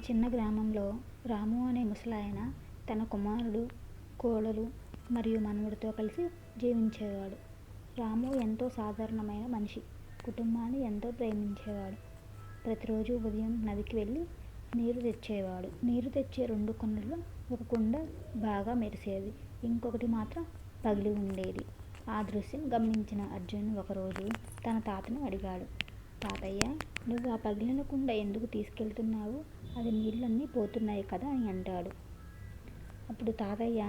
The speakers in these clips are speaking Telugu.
చిన్న గ్రామంలో రాము అనే ముసలాయన తన కుమారుడు, కోడలు మరియు మనవడితో కలిసి జీవించేవాడు. రాము ఎంతో సాధారణమైన మనిషి. కుటుంబాన్ని ఎంతో ప్రేమించేవాడు. ప్రతిరోజు ఉదయం నదికి వెళ్ళి నీరు తెచ్చేవాడు. నీరు తెచ్చే 2 కుండల్లో ఒక కుండ బాగా మెరిసేది, ఇంకొకటి మాత్రం పగిలి ఉండేది. ఆ దృశ్యం గమనించిన అర్జున్ ఒకరోజు తన తాతను అడిగాడు, తాతయ్య, నువ్వు ఆ పగిలిన కుండ ఎందుకు తీసుకెళ్తున్నావు? అది నీళ్ళన్నీ పోతున్నాయి కదా అని అంటాడు. అప్పుడు తాతయ్య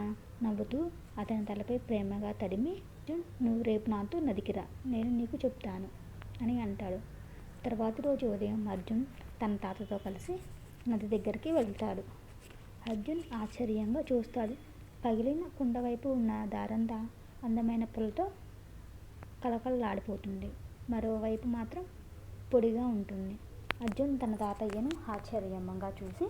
నవ్వుతూ అతని తలపై ప్రేమగా తడిమి, అర్జున్, నువ్వు రేపు నాతో నదికి రా, నేను నీకు చెప్తాను అని అంటాడు. తర్వాతి రోజు ఉదయం అర్జున్ తన తాతతో కలిసి నది దగ్గరికి వెళ్తాడు. అర్జున్ ఆశ్చర్యంగా చూస్తాడు. పగిలిన కుండ వైపు ఉన్న దారంతా అందమైన పూలతో కళకళలాడిపోతుంది. మరోవైపు మాత్రం పొడిగా ఉంటుంది. అర్జున్ తన తాతయ్యను ఆశ్చర్యంగా చూసి,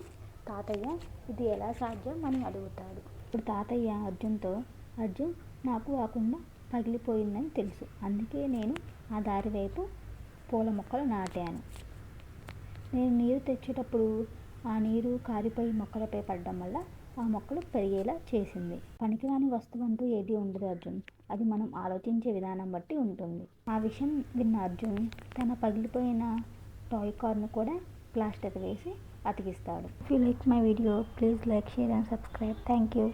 తాతయ్య, ఇది ఎలా సాధ్యం అని అడుగుతాడు. ఇప్పుడు తాతయ్య అర్జున్తో, అర్జున్, నాకు ఆ కుండ పగిలిపోయిందని తెలుసు, అందుకే నేను ఆ దారి వైపు పూల మొక్కలు నాటాను. నేను నీరు తెచ్చేటప్పుడు ఆ నీరు కారిపోయి మొక్కలపై పడడం వల్ల ఆ మొక్కలు పెరిగేలా చేసింది. పనికిరాని వస్తువు అంటూ ఏదీ ఉండదు అర్జున్, అది మనం ఆలోచించే విధానం బట్టి ఉంటుంది. ఆ విషయం విన్న అర్జున్ తన పగిలిపోయిన టాయ్ కార్ను కూడా ప్లాస్టర్ వేసి అతికిస్తాడు. If you like my video, please like, share and subscribe. Thank you.